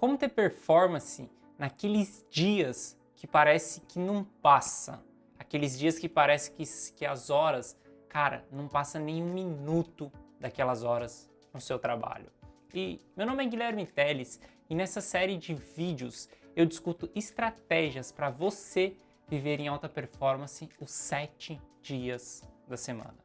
Como ter performance naqueles dias que parece que não passa. Aqueles dias que parece que as horas, cara, não passa nem um minuto daquelas horas no seu trabalho. E meu nome é Guilherme Teles e nessa série de vídeos eu discuto estratégias para você viver em alta performance os 7 dias da semana.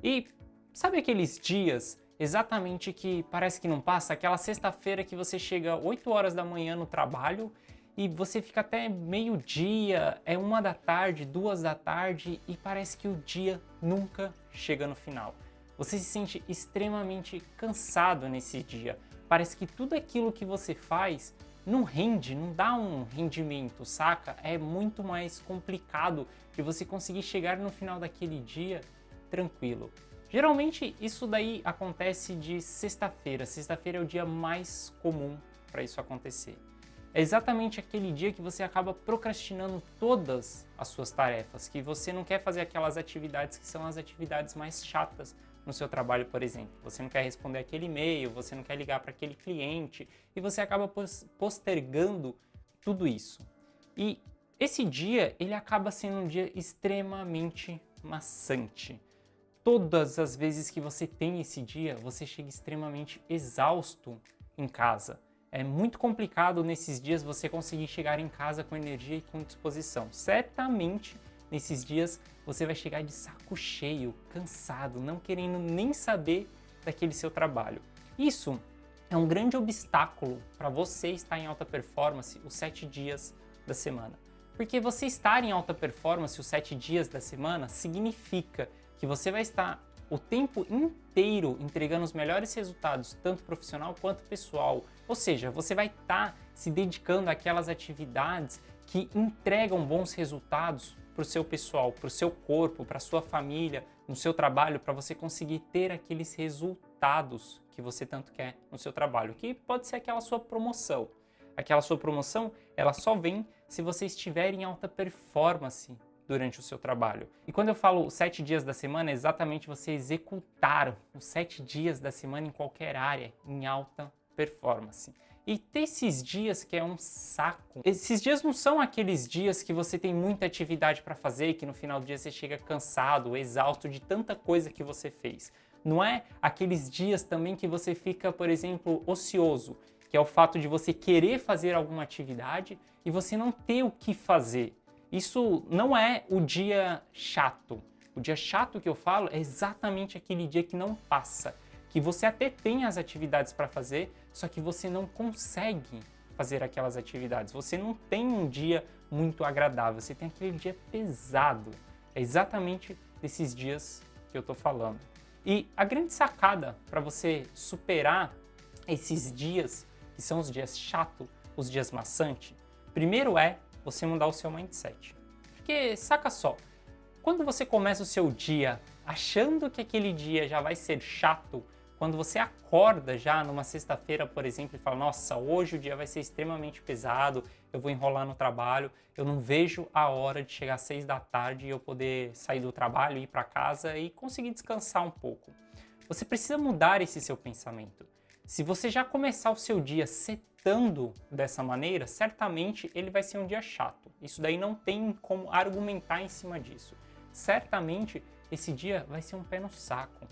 E sabe aqueles dias exatamente que parece que não passa? Aquela sexta-feira que você chega 8 horas da manhã no trabalho e você fica até meio-dia, é 1 da tarde, 2 da tarde e parece que o dia nunca chega no final. Você se sente extremamente cansado nesse dia. Parece que tudo aquilo que você faz não rende, não dá um rendimento, saca? É muito mais complicado de você conseguir chegar no final daquele dia tranquilo. Geralmente isso daí acontece de sexta-feira. Sexta-feira é o dia mais comum para isso acontecer. É exatamente aquele dia que você acaba procrastinando todas as suas tarefas, que você não quer fazer aquelas atividades que são as atividades mais chatas no seu trabalho, por exemplo. Você não quer responder aquele e-mail, você não quer ligar para aquele cliente e você acaba postergando tudo isso. E esse dia, ele acaba sendo um dia extremamente maçante. Todas as vezes que você tem esse dia, você chega extremamente exausto em casa. É muito complicado nesses dias você conseguir chegar em casa com energia e com disposição. Certamente, nesses dias, você vai chegar de saco cheio, cansado, não querendo nem saber daquele seu trabalho. Isso é um grande obstáculo para você estar em alta performance os 7 dias da semana. Porque você estar em alta performance os 7 dias da semana significa que você vai estar o tempo inteiro entregando os melhores resultados, tanto profissional quanto pessoal. Ou seja, você vai estar se dedicando àquelas atividades que entregam bons resultados para o seu pessoal, para o seu corpo, para a sua família, no seu trabalho, para você conseguir ter aqueles resultados que você tanto quer no seu trabalho, que pode ser aquela sua promoção. Aquela sua promoção, ela só vem se você estiver em alta performance durante o seu trabalho. E quando eu falo 7 dias da semana, é exatamente você executar os 7 dias da semana em qualquer área, em alta performance. E ter esses dias que é um saco. Esses dias não são aqueles dias que você tem muita atividade para fazer, que no final do dia você chega cansado, exausto de tanta coisa que você fez. Não é aqueles dias também que você fica, por exemplo, ocioso, que é o fato de você querer fazer alguma atividade e você não ter o que fazer. Isso não é o dia chato. O dia chato que eu falo é exatamente aquele dia que não passa, que você até tem as atividades para fazer, só que você não consegue fazer aquelas atividades. Você não tem um dia muito agradável, você tem aquele dia pesado. É exatamente desses dias que eu estou falando. E a grande sacada para você superar esses dias, que são os dias chatos, os dias maçantes, primeiro é você mudar o seu mindset. Porque, saca só, quando você começa o seu dia achando que aquele dia já vai ser chato, quando você acorda já numa sexta-feira, por exemplo, e fala, nossa, hoje o dia vai ser extremamente pesado, eu vou enrolar no trabalho, eu não vejo a hora de chegar às 6 da tarde e eu poder sair do trabalho, ir para casa e conseguir descansar um pouco. Você precisa mudar esse seu pensamento. Se você já começar o seu dia setando dessa maneira, certamente ele vai ser um dia chato. Isso daí não tem como argumentar em cima disso. Certamente esse dia vai ser um pé no saco.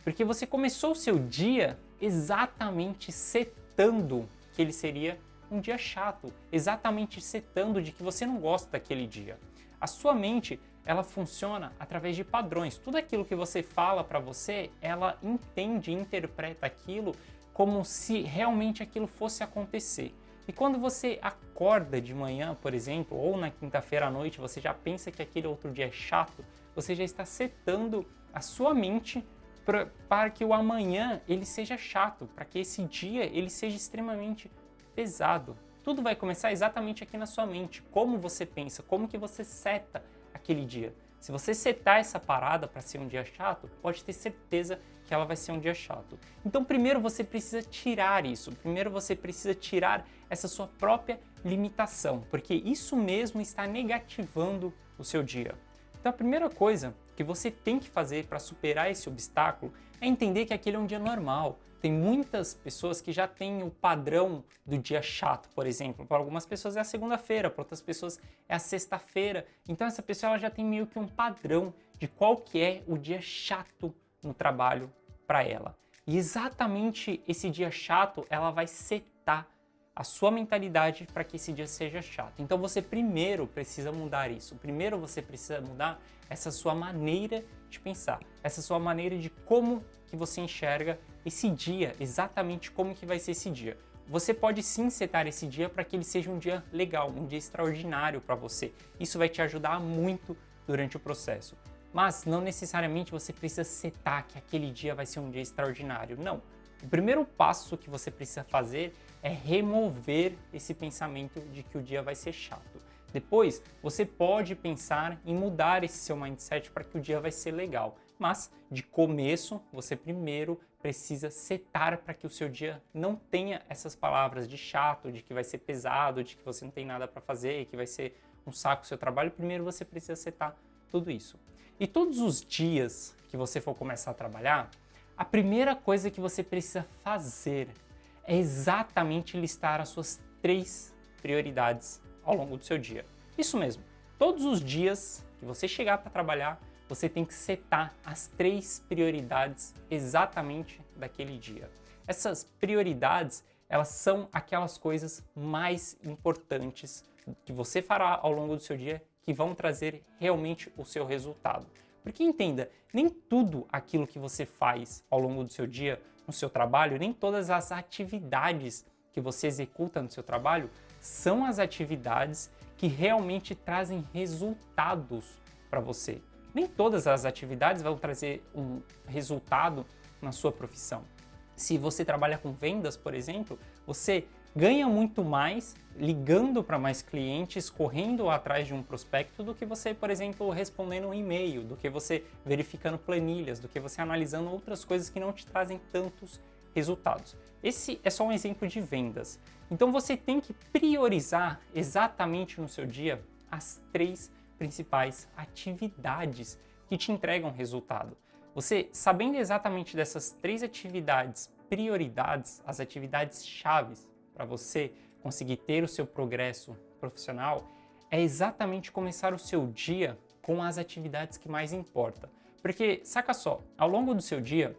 Porque você começou o seu dia exatamente setando que ele seria um dia chato. Exatamente setando de que você não gosta daquele dia. A sua mente, ela funciona através de padrões. Tudo aquilo que você fala para você, ela entende e interpreta aquilo como se realmente aquilo fosse acontecer. E quando você acorda de manhã, por exemplo, ou na quinta-feira à noite, você já pensa que aquele outro dia é chato, você já está setando a sua mente para que o amanhã ele seja chato, para que esse dia ele seja extremamente pesado. Tudo vai começar exatamente aqui na sua mente, como você pensa, como que você seta aquele dia. Se você setar essa parada para ser um dia chato, pode ter certeza que ela vai ser um dia chato. Então primeiro você precisa tirar isso, primeiro você precisa tirar essa sua própria limitação, porque isso mesmo está negativando o seu dia. Então a primeira coisa que você tem que fazer para superar esse obstáculo é entender que aquele é um dia normal. Tem muitas pessoas que já têm o padrão do dia chato, por exemplo. Para algumas pessoas é a segunda-feira, para outras pessoas é a sexta-feira. Então essa pessoa ela já tem meio que um padrão de qual que é o dia chato no trabalho para ela. E exatamente esse dia chato, ela vai setar a sua mentalidade para que esse dia seja chato. Então você primeiro precisa mudar isso. Primeiro você precisa mudar essa sua maneira de pensar, essa sua maneira de como que você enxerga esse dia, exatamente como que vai ser esse dia. Você pode sim setar esse dia para que ele seja um dia legal, um dia extraordinário para você. Isso vai te ajudar muito durante o processo. Mas não necessariamente você precisa setar que aquele dia vai ser um dia extraordinário. Não. O primeiro passo que você precisa fazer é remover esse pensamento de que o dia vai ser chato. Depois, você pode pensar em mudar esse seu mindset para que o dia vai ser legal. Mas, de começo, você primeiro precisa setar para que o seu dia não tenha essas palavras de chato, de que vai ser pesado, de que você não tem nada para fazer, que vai ser um saco o seu trabalho. Primeiro você precisa setar tudo isso. E todos os dias que você for começar a trabalhar, a primeira coisa que você precisa fazer é exatamente listar as suas 3 prioridades ao longo do seu dia. Isso mesmo, todos os dias que você chegar para trabalhar, você tem que setar as 3 prioridades exatamente daquele dia. Essas prioridades, elas são aquelas coisas mais importantes que você fará ao longo do seu dia que vão trazer realmente o seu resultado. Porque entenda, nem tudo aquilo que você faz ao longo do seu dia, no seu trabalho, nem todas as atividades que você executa no seu trabalho são as atividades que realmente trazem resultados para você. Nem todas as atividades vão trazer um resultado na sua profissão. Se você trabalha com vendas, por exemplo, você ganha muito mais ligando para mais clientes, correndo atrás de um prospecto, do que você, por exemplo, respondendo um e-mail, do que você verificando planilhas, do que você analisando outras coisas que não te trazem tantos resultados. Esse é só um exemplo de vendas. Então você tem que priorizar exatamente no seu dia as 3 principais atividades que te entregam resultado. Você, sabendo exatamente dessas 3 atividades, prioridades, as atividades chaves para você conseguir ter o seu progresso profissional, é exatamente começar o seu dia com as atividades que mais importam. Porque, saca só, ao longo do seu dia,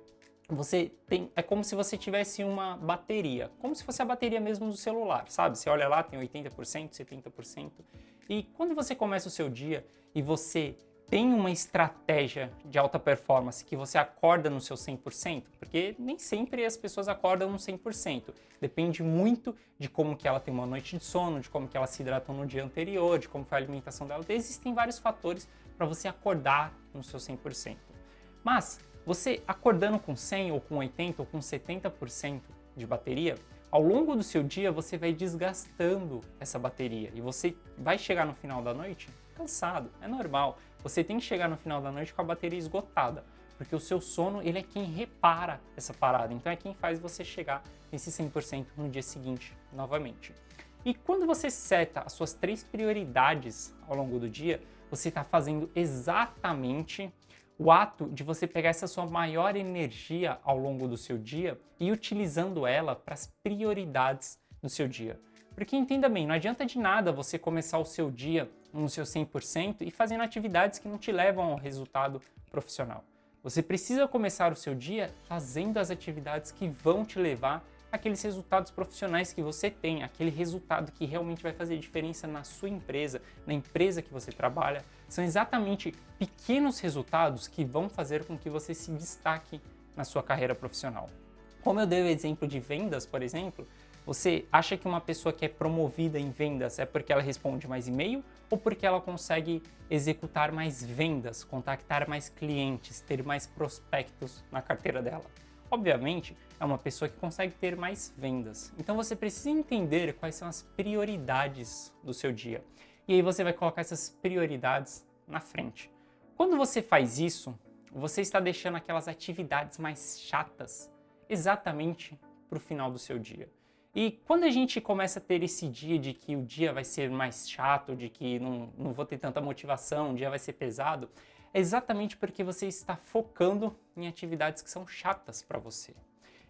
é como se você tivesse uma bateria, como se fosse a bateria mesmo do celular, sabe? Você olha lá, tem 80%, 70%, e quando você começa o seu dia e você tem uma estratégia de alta performance que você acorda no seu 100%, porque nem sempre as pessoas acordam no 100%, depende muito de como que ela tem uma noite de sono, de como que ela se hidratou no dia anterior, de como foi a alimentação dela, existem vários fatores para você acordar no seu 100%. Mas você acordando com 100 ou com 80 ou com 70% de bateria, ao longo do seu dia você vai desgastando essa bateria e você vai chegar no final da noite cansado, é normal. Você tem que chegar no final da noite com a bateria esgotada, porque o seu sono ele é quem repara essa parada, então é quem faz você chegar nesse 100% no dia seguinte novamente. E quando você seta as suas 3 prioridades ao longo do dia, você está fazendo exatamente o ato de você pegar essa sua maior energia ao longo do seu dia e utilizando ela para as prioridades do seu dia. Porque entenda bem, não adianta de nada você começar o seu dia no seu 100% e fazendo atividades que não te levam ao resultado profissional. Você precisa começar o seu dia fazendo as atividades que vão te levar àqueles resultados profissionais que você tem, aquele resultado que realmente vai fazer diferença na sua empresa, na empresa que você trabalha. São exatamente pequenos resultados que vão fazer com que você se destaque na sua carreira profissional. Como eu dei o exemplo de vendas, por exemplo, você acha que uma pessoa que é promovida em vendas é porque ela responde mais e-mail ou porque ela consegue executar mais vendas, contactar mais clientes, ter mais prospectos na carteira dela? Obviamente, é uma pessoa que consegue ter mais vendas. Então você precisa entender quais são as prioridades do seu dia. E aí você vai colocar essas prioridades na frente. Quando você faz isso, você está deixando aquelas atividades mais chatas exatamente para o final do seu dia. E quando a gente começa a ter esse dia de que o dia vai ser mais chato, de que não vou ter tanta motivação, o dia vai ser pesado, é exatamente porque você está focando em atividades que são chatas para você.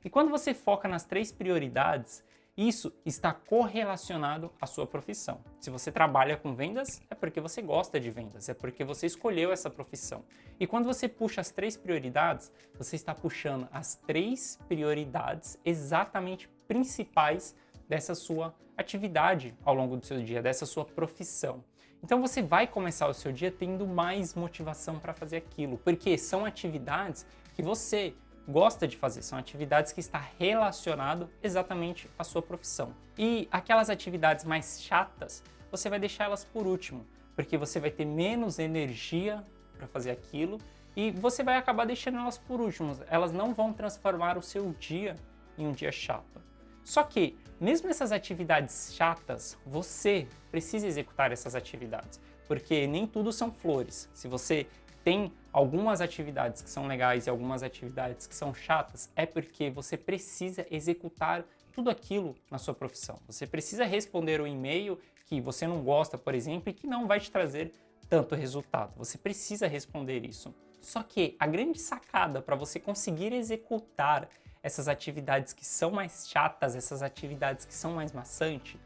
E quando você foca nas 3 prioridades, isso está correlacionado à sua profissão. Se você trabalha com vendas, é porque você gosta de vendas, é porque você escolheu essa profissão. E quando você puxa as 3 prioridades, você está puxando as 3 prioridades exatamente principais dessa sua atividade ao longo do seu dia, dessa sua profissão. Então você vai começar o seu dia tendo mais motivação para fazer aquilo, porque são atividades que você gosta de fazer, são atividades que está relacionado exatamente à sua profissão. E aquelas atividades mais chatas, você vai deixar elas por último, porque você vai ter menos energia para fazer aquilo e você vai acabar deixando elas por último. Elas não vão transformar o seu dia em um dia chato. Só que, mesmo essas atividades chatas, você precisa executar essas atividades, porque nem tudo são flores. Se você tem algumas atividades que são legais e algumas atividades que são chatas, é porque você precisa executar tudo aquilo na sua profissão. Você precisa responder o e-mail que você não gosta, por exemplo, e que não vai te trazer tanto resultado. Você precisa responder isso. Só que a grande sacada para você conseguir executar essas atividades que são mais chatas, essas atividades que são mais maçantes,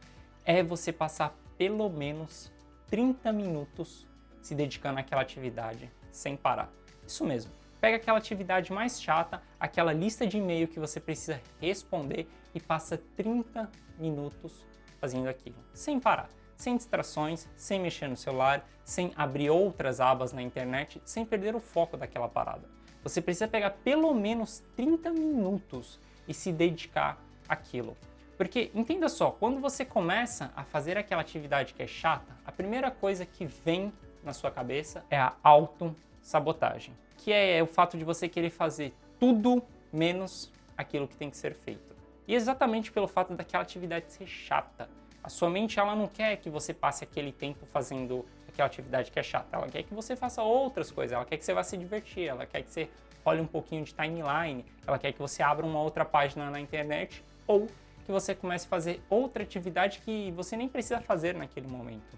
é você passar pelo menos 30 minutos se dedicando àquela atividade sem parar. Isso mesmo. Pega aquela atividade mais chata, aquela lista de e-mail que você precisa responder e passa 30 minutos fazendo aquilo, sem parar, sem distrações, sem mexer no celular, sem abrir outras abas na internet, sem perder o foco daquela parada. Você precisa pegar pelo menos 30 minutos e se dedicar àquilo. Porque, entenda só, quando você começa a fazer aquela atividade que é chata, a primeira coisa que vem na sua cabeça é a autossabotagem, que é o fato de você querer fazer tudo menos aquilo que tem que ser feito. E exatamente pelo fato daquela atividade ser chata. A sua mente ela não quer que você passe aquele tempo fazendo aquela atividade que é chata, ela quer que você faça outras coisas, ela quer que você vá se divertir, ela quer que você olhe um pouquinho de timeline, ela quer que você abra uma outra página na internet ou que você comece a fazer outra atividade que você nem precisa fazer naquele momento.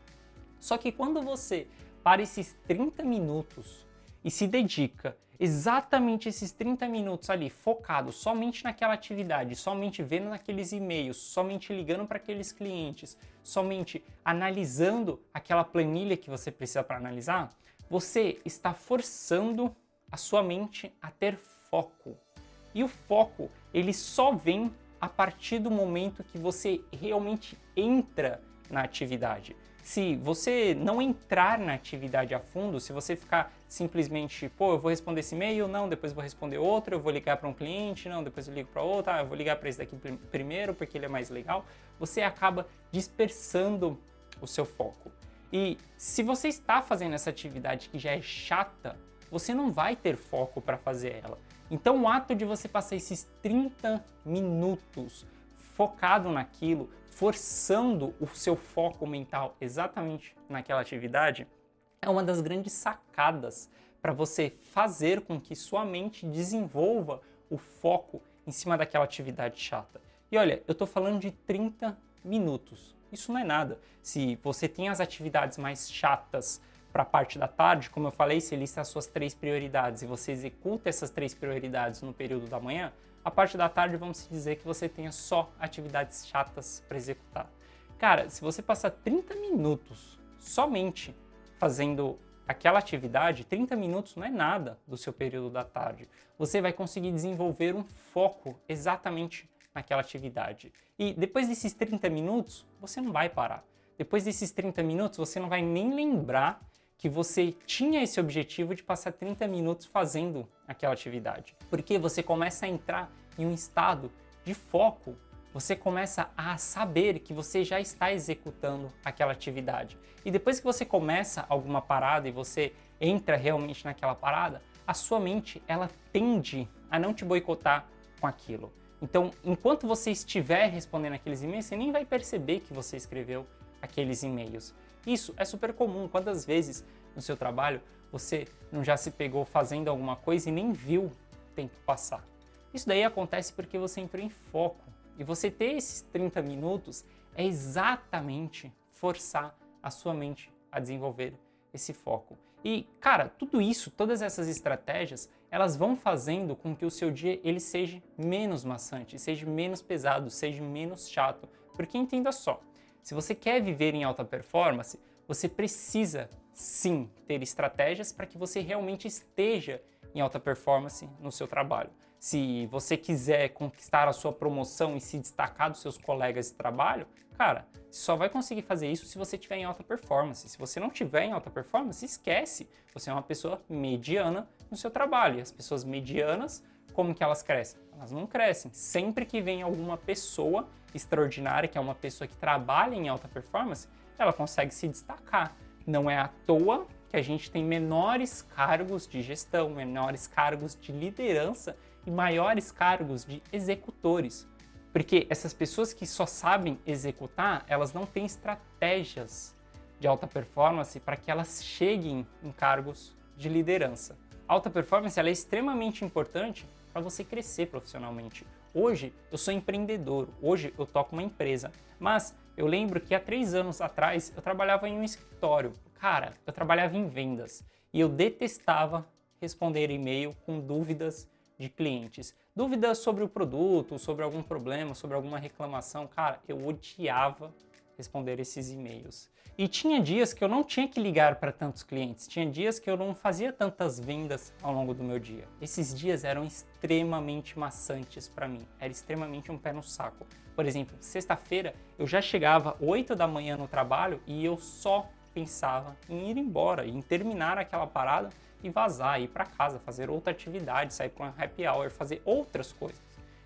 Só que quando você para esses 30 minutos e se dedica exatamente esses 30 minutos ali, focado somente naquela atividade, somente vendo naqueles e-mails, somente ligando para aqueles clientes, somente analisando aquela planilha que você precisa para analisar, você está forçando a sua mente a ter foco. E o foco, ele só vem a partir do momento que você realmente entra na atividade. Se você não entrar na atividade a fundo, se você ficar simplesmente, eu vou responder esse e-mail, não, depois vou responder outro, eu vou ligar para um cliente, não, depois eu ligo para outro, eu vou ligar para esse daqui primeiro porque ele é mais legal, você acaba dispersando o seu foco. E se você está fazendo essa atividade que já é chata, você não vai ter foco para fazer ela. Então o ato de você passar esses 30 minutos focado naquilo, forçando o seu foco mental exatamente naquela atividade, é uma das grandes sacadas para você fazer com que sua mente desenvolva o foco em cima daquela atividade chata. E olha, eu estou falando de 30 minutos. Isso não é nada. Se você tem as atividades mais chatas para a parte da tarde, como eu falei, você lista as suas 3 prioridades e você executa essas 3 prioridades no período da manhã, a parte da tarde vamos dizer que você tenha só atividades chatas para executar. Cara, se você passar 30 minutos somente fazendo aquela atividade, 30 minutos não é nada do seu período da tarde. Você vai conseguir desenvolver um foco exatamente naquela atividade. E depois desses 30 minutos, você não vai parar. Depois desses 30 minutos, você não vai nem lembrar que você tinha esse objetivo de passar 30 minutos fazendo aquela atividade. Porque você começa a entrar em um estado de foco, você começa a saber que você já está executando aquela atividade. E depois que você começa alguma parada e você entra realmente naquela parada, a sua mente ela tende a não te boicotar com aquilo. Então, enquanto você estiver respondendo aqueles e-mails, você nem vai perceber que você escreveu aqueles e-mails. Isso é super comum. Quantas vezes no seu trabalho você não já se pegou fazendo alguma coisa e nem viu o tempo passar? Isso daí acontece porque você entrou em foco. E você ter esses 30 minutos é exatamente forçar a sua mente a desenvolver esse foco. E, cara, tudo isso, todas essas estratégias, elas vão fazendo com que o seu dia ele seja menos maçante, seja menos pesado, seja menos chato. Porque entenda só, se você quer viver em alta performance, você precisa sim ter estratégias para que você realmente esteja em alta performance no seu trabalho. Se você quiser conquistar a sua promoção e se destacar dos seus colegas de trabalho, cara, você só vai conseguir fazer isso se você estiver em alta performance. Se você não estiver em alta performance, esquece. Você é uma pessoa mediana no seu trabalho. E as pessoas medianas, como que elas crescem? Elas não crescem. Sempre que vem alguma pessoa extraordinária, que é uma pessoa que trabalha em alta performance, ela consegue se destacar. Não é à toa que a gente tem menores cargos de gestão, menores cargos de liderança e maiores cargos de executores. Porque essas pessoas que só sabem executar, elas não têm estratégias de alta performance para que elas cheguem em cargos de liderança. A alta performance ela é extremamente importante para você crescer profissionalmente. Hoje eu sou empreendedor, hoje eu toco uma empresa, mas eu lembro que há 3 anos atrás eu trabalhava em um escritório. Cara, eu trabalhava em vendas e eu detestava responder e-mail com dúvidas de clientes. Dúvidas sobre o produto, sobre algum problema, sobre alguma reclamação. Cara, eu odiava responder esses e-mails. E tinha dias que eu não tinha que ligar para tantos clientes, tinha dias que eu não fazia tantas vendas ao longo do meu dia. Esses dias eram extremamente maçantes para mim, era extremamente um pé no saco. Por exemplo, sexta-feira eu já chegava 8 da manhã no trabalho e eu só pensava em ir embora, em terminar aquela parada e vazar, ir para casa, fazer outra atividade, sair para um happy hour, fazer outras coisas.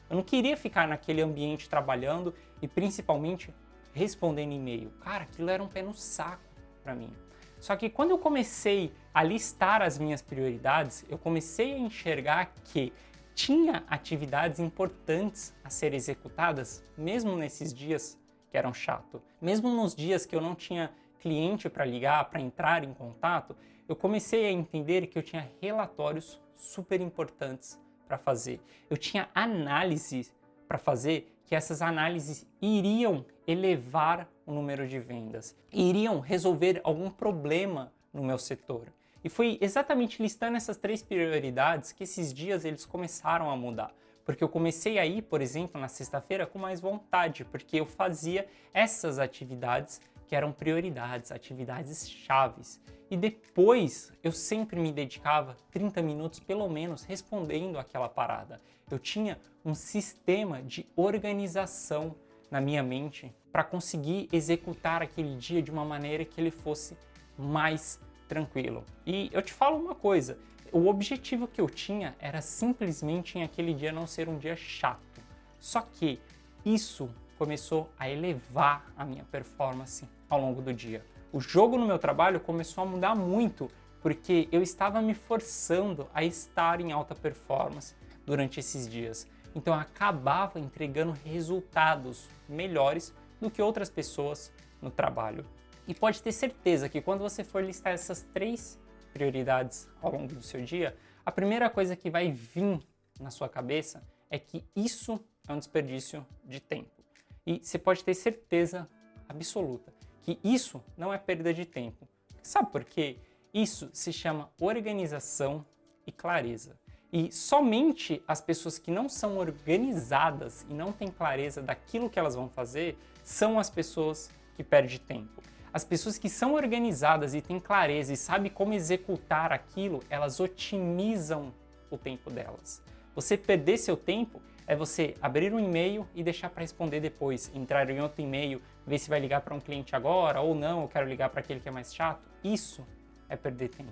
Eu não queria ficar naquele ambiente trabalhando e principalmente respondendo e-mail. Cara, aquilo era um pé no saco para mim. Só que quando eu comecei a listar as minhas prioridades, eu comecei a enxergar que tinha atividades importantes a serem executadas, mesmo nesses dias que eram chato. Mesmo nos dias que eu não tinha cliente para ligar, para entrar em contato, eu comecei a entender que eu tinha relatórios super importantes para fazer. Eu tinha análise para fazer, que essas análises iriam elevar o número de vendas, iriam resolver algum problema no meu setor. E foi exatamente listando essas 3 prioridades que esses dias eles começaram a mudar. Porque eu comecei a ir, por exemplo, na sexta-feira com mais vontade, porque eu fazia essas atividades que eram prioridades, atividades chaves. E depois eu sempre me dedicava 30 minutos pelo menos respondendo aquela parada. Eu tinha um sistema de organização na minha mente para conseguir executar aquele dia de uma maneira que ele fosse mais tranquilo. E eu te falo uma coisa, o objetivo que eu tinha era simplesmente em aquele dia não ser um dia chato. Só que isso começou a elevar a minha performance ao longo do dia. O jogo no meu trabalho começou a mudar muito porque eu estava me forçando a estar em alta performance durante esses dias. Então eu acabava entregando resultados melhores do que outras pessoas no trabalho. E pode ter certeza que quando você for listar essas 3 prioridades ao longo do seu dia, a primeira coisa que vai vir na sua cabeça é que isso é um desperdício de tempo. E você pode ter certeza absoluta que isso não é perda de tempo. Sabe por quê? Isso se chama organização e clareza. E somente as pessoas que não são organizadas e não têm clareza daquilo que elas vão fazer são as pessoas que perdem tempo. As pessoas que são organizadas e têm clareza e sabem como executar aquilo, elas otimizam o tempo delas. Você perder seu tempo é você abrir um e-mail e deixar para responder depois, entrar em outro e-mail, ver se vai ligar para um cliente agora ou não, eu quero ligar para aquele que é mais chato. Isso é perder tempo.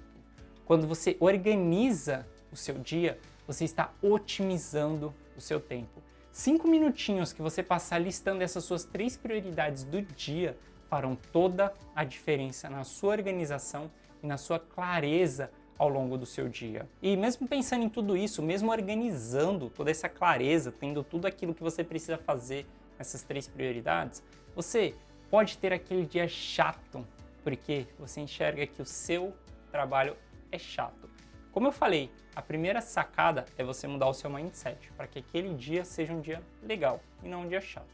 Quando você organiza o seu dia, você está otimizando o seu tempo. 5 minutinhos que você passar listando essas suas 3 prioridades do dia farão toda a diferença na sua organização e na sua clareza ao longo do seu dia. E mesmo pensando em tudo isso, mesmo organizando toda essa clareza, tendo tudo aquilo que você precisa fazer nessas 3 prioridades, você pode ter aquele dia chato, porque você enxerga que o seu trabalho é chato. Como eu falei, a primeira sacada é você mudar o seu mindset para que aquele dia seja um dia legal e não um dia chato.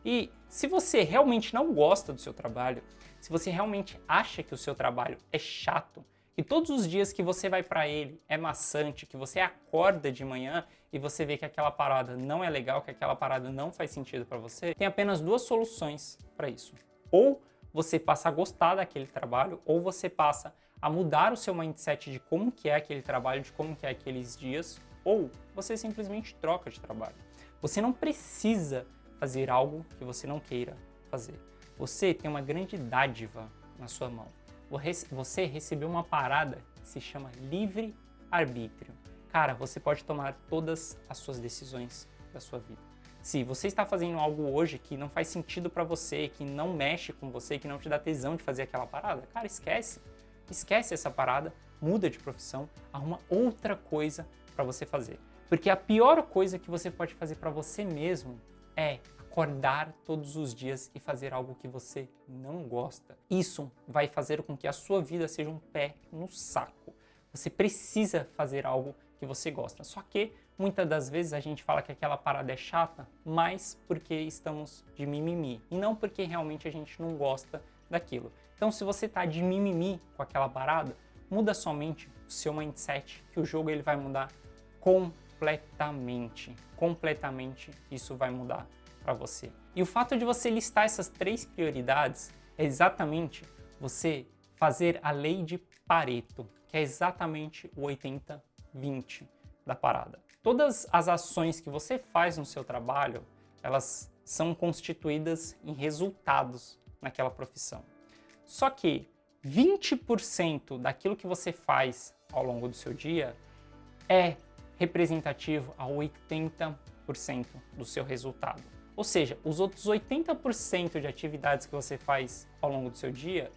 E se você realmente não gosta do seu trabalho, se você realmente acha que o seu trabalho é chato, que todos os dias que você vai para ele é maçante, que você acorda de manhã e você vê que aquela parada não é legal, que aquela parada não faz sentido para você, tem apenas duas soluções para isso. Ou você passa a gostar daquele trabalho, ou você passa a mudar o seu mindset de como que é aquele trabalho, de como que é aqueles dias, ou você simplesmente troca de trabalho. Você não precisa fazer algo que você não queira fazer. Você tem uma grande dádiva na sua mão. Você recebeu uma parada que se chama livre-arbítrio. Cara, você pode tomar todas as suas decisões da sua vida. Se você está fazendo algo hoje que não faz sentido para você, que não mexe com você, que não te dá tesão de fazer aquela parada, cara, esquece. Esquece essa parada, muda de profissão, arruma outra coisa para você fazer. Porque a pior coisa que você pode fazer para você mesmo é acordar todos os dias e fazer algo que você não gosta. Isso vai fazer com que a sua vida seja um pé no saco. Você precisa fazer algo que você gosta. Só que muitas das vezes a gente fala que aquela parada é chata, mas porque estamos de mimimi e não porque realmente a gente não gosta daquilo. Então, se você tá de mimimi com aquela parada, muda somente o seu mindset, que o jogo ele vai mudar completamente. Completamente isso vai mudar para você. E o fato de você listar essas 3 prioridades é exatamente você fazer a lei de Pareto, que é exatamente o 80-20 da parada. Todas as ações que você faz no seu trabalho, elas são constituídas em resultados naquela profissão. Só que 20% daquilo que você faz ao longo do seu dia é representativo a 80% do seu resultado. Ou seja, os outros 80% de atividades que você faz ao longo do seu dia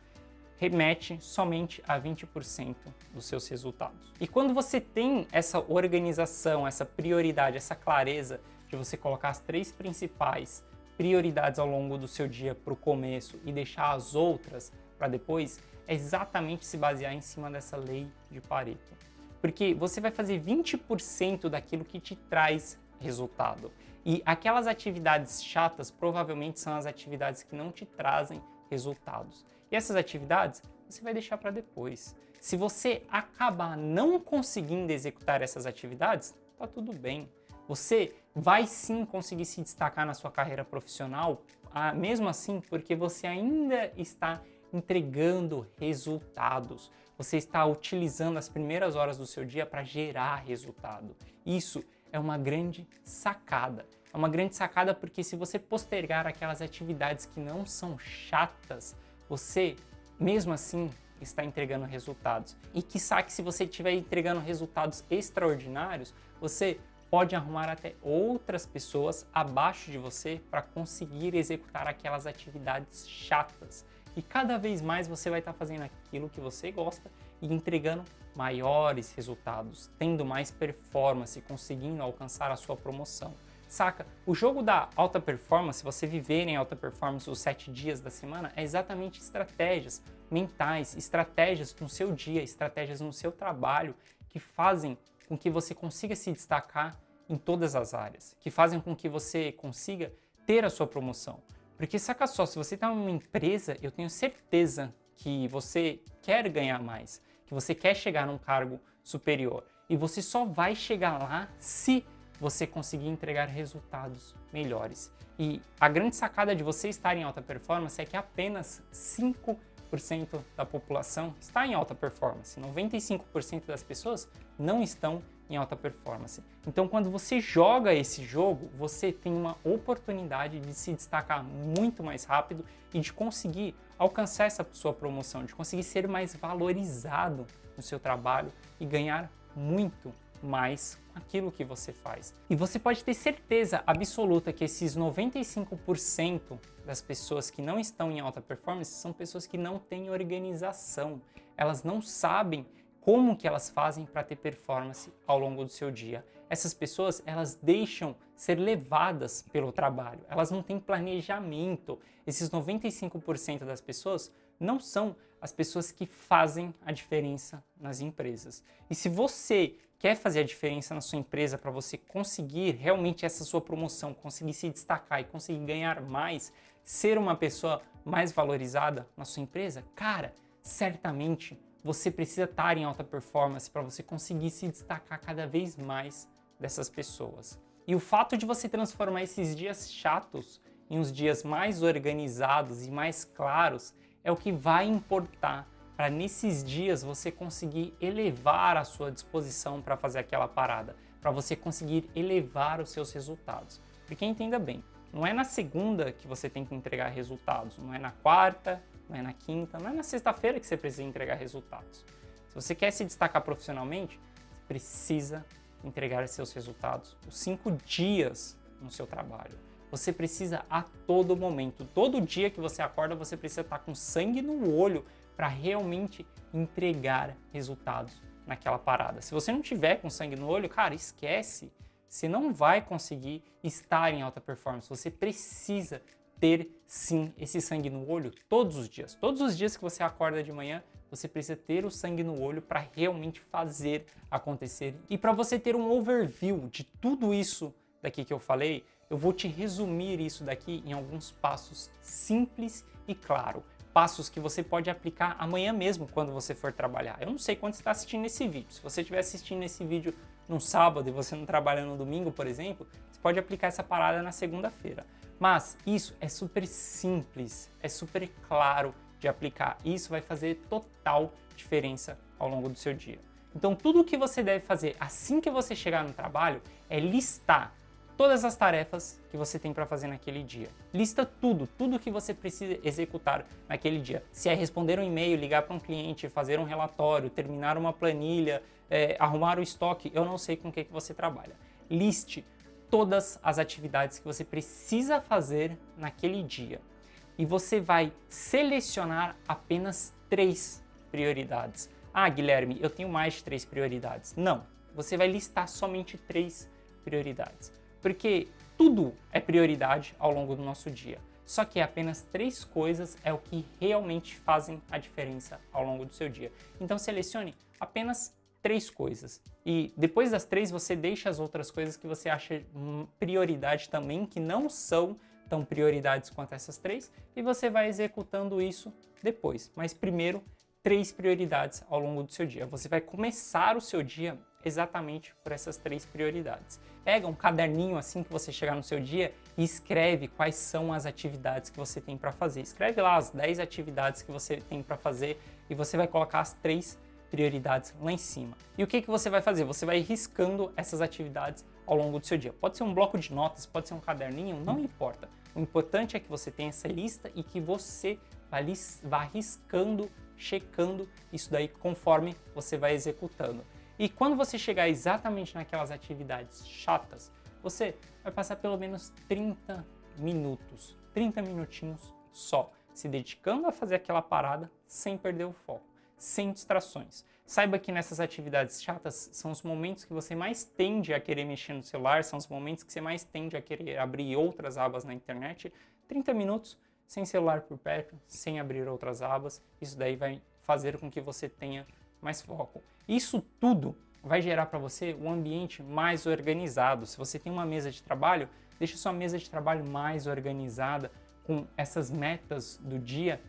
remete somente a 20% dos seus resultados. E quando você tem essa organização, essa prioridade, essa clareza de você colocar as 3 principais prioridades ao longo do seu dia para o começo e deixar as outras para depois, é exatamente se basear em cima dessa lei de Pareto. Porque você vai fazer 20% daquilo que te traz resultado. E aquelas atividades chatas provavelmente são as atividades que não te trazem resultados. E essas atividades você vai deixar para depois. Se você acabar não conseguindo executar essas atividades, tá tudo bem. Você vai sim conseguir se destacar na sua carreira profissional, mesmo assim, porque você ainda está entregando resultados. Você está utilizando as primeiras horas do seu dia para gerar resultado. Isso é uma grande sacada. É uma grande sacada porque se você postergar aquelas atividades que não são chatas, você, mesmo assim, está entregando resultados. E quiçá que se você estiver entregando resultados extraordinários, você pode arrumar até outras pessoas abaixo de você para conseguir executar aquelas atividades chatas. E cada vez mais você vai estar fazendo aquilo que você gosta e entregando maiores resultados, tendo mais performance, conseguindo alcançar a sua promoção. Saca? O jogo da alta performance, você viver em alta performance os 7 dias da semana, é exatamente estratégias mentais, estratégias no seu dia, estratégias no seu trabalho, que fazem com que você consiga se destacar em todas as áreas, que fazem com que você consiga ter a sua promoção. Porque saca só, se você está em uma empresa, eu tenho certeza que você quer ganhar mais, que você quer chegar num cargo superior. E você só vai chegar lá se você conseguir entregar resultados melhores. E a grande sacada de você estar em alta performance é que apenas 5% da população está em alta performance. 95% das pessoas não estão em alta performance. Então, quando você joga esse jogo, você tem uma oportunidade de se destacar muito mais rápido e de conseguir alcançar essa sua promoção, de conseguir ser mais valorizado no seu trabalho e ganhar muito mais com aquilo que você faz. E você pode ter certeza absoluta que esses 95% das pessoas que não estão em alta performance são pessoas que não têm organização. Elas não sabem como que elas fazem para ter performance ao longo do seu dia. Essas pessoas, elas deixam ser levadas pelo trabalho. Elas não têm planejamento. Esses 95% das pessoas não são as pessoas que fazem a diferença nas empresas. E se você quer fazer a diferença na sua empresa para você conseguir realmente essa sua promoção, conseguir se destacar e conseguir ganhar mais, ser uma pessoa mais valorizada na sua empresa, cara, certamente você precisa estar em alta performance para você conseguir se destacar cada vez mais dessas pessoas. E o fato de você transformar esses dias chatos em uns dias mais organizados e mais claros é o que vai importar para nesses dias você conseguir elevar a sua disposição para fazer aquela parada, para você conseguir elevar os seus resultados. Porque entenda bem, não é na segunda que você tem que entregar resultados, não é na quarta, não é na quinta, não é na sexta-feira que você precisa entregar resultados. Se você quer se destacar profissionalmente, você precisa entregar seus resultados os 5 dias no seu trabalho. Você precisa a todo momento, todo dia que você acorda, você precisa estar com sangue no olho para realmente entregar resultados naquela parada. Se você não tiver com sangue no olho, cara, esquece. Você não vai conseguir estar em alta performance. Você precisa ter, sim, esse sangue no olho todos os dias. Todos os dias que você acorda de manhã, você precisa ter o sangue no olho para realmente fazer acontecer. E para você ter um overview de tudo isso daqui que eu falei, eu vou te resumir isso daqui em alguns passos simples e claro. Passos que você pode aplicar amanhã mesmo quando você for trabalhar. Eu não sei quando você está assistindo esse vídeo. Se você estiver assistindo esse vídeo no sábado e você não trabalha no domingo, por exemplo, você pode aplicar essa parada na segunda-feira. Mas isso é super simples, é super claro de aplicar. Isso vai fazer total diferença ao longo do seu dia. Então, tudo o que você deve fazer assim que você chegar no trabalho é listar todas as tarefas que você tem para fazer naquele dia. Lista tudo que você precisa executar naquele dia. Se é responder um e-mail, ligar para um cliente, fazer um relatório, terminar uma planilha, arrumar o estoque, eu não sei com o que você trabalha. Liste todas as atividades que você precisa fazer naquele dia. E você vai selecionar apenas 3 prioridades. Ah, Guilherme, eu tenho mais de 3 prioridades. Não, você vai listar somente 3 prioridades. Porque tudo é prioridade ao longo do nosso dia. Só que apenas 3 coisas é o que realmente fazem a diferença ao longo do seu dia. Então selecione apenas 3 coisas. E depois das 3 você deixa as outras coisas que você acha prioridade também, que não são tão prioridades quanto essas 3, e você vai executando isso depois. Mas primeiro, 3 prioridades ao longo do seu dia. Você vai começar o seu dia exatamente por essas 3 prioridades. Pega um caderninho assim que você chegar no seu dia e escreve quais são as atividades que você tem para fazer. Escreve lá as 10 atividades que você tem para fazer e você vai colocar as 3 prioridades lá em cima. E o que você vai fazer? Você vai riscando essas atividades ao longo do seu dia. Pode ser um bloco de notas, pode ser um caderninho, não importa. O importante é que você tenha essa lista e que você vá riscando, checando isso daí conforme você vai executando. E quando você chegar exatamente naquelas atividades chatas, você vai passar pelo menos 30 minutos, 30 minutinhos só, se dedicando a fazer aquela parada sem perder o foco, sem distrações. Saiba que nessas atividades chatas são os momentos que você mais tende a querer mexer no celular, são os momentos que você mais tende a querer abrir outras abas na internet. 30 minutos sem celular por perto, sem abrir outras abas, isso daí vai fazer com que você tenha mais foco. Isso tudo vai gerar para você um ambiente mais organizado. Se você tem uma mesa de trabalho, deixe sua mesa de trabalho mais organizada, com essas metas do dia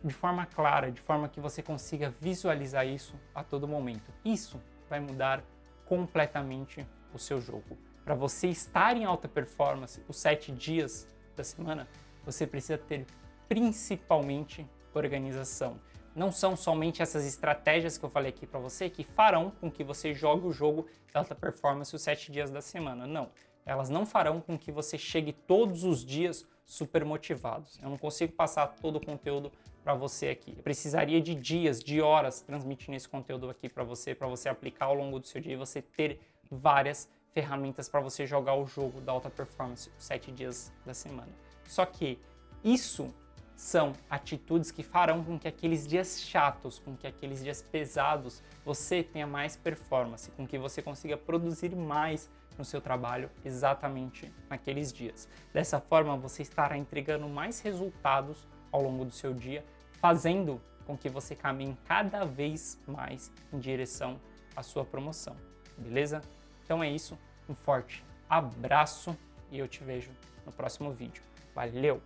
de forma clara, de forma que você consiga visualizar isso a todo momento. Isso vai mudar completamente o seu jogo. Para você estar em alta performance os 7 dias da semana, você precisa ter principalmente organização. Não são somente essas estratégias que eu falei aqui para você que farão com que você jogue o jogo de alta performance os 7 dias da semana. Não, elas não farão com que você chegue todos os dias super motivados. Eu não consigo passar todo o conteúdo para você aqui. Eu precisaria de dias, de horas transmitindo esse conteúdo aqui para você aplicar ao longo do seu dia e você ter várias ferramentas para você jogar o jogo da alta performance os 7 dias da semana. Só que isso são atitudes que farão com que aqueles dias chatos, com que aqueles dias pesados, você tenha mais performance, com que você consiga produzir mais no seu trabalho exatamente naqueles dias. Dessa forma, você estará entregando mais resultados ao longo do seu dia, fazendo com que você caminhe cada vez mais em direção à sua promoção, beleza? Então é isso, um forte abraço e eu te vejo no próximo vídeo. Valeu!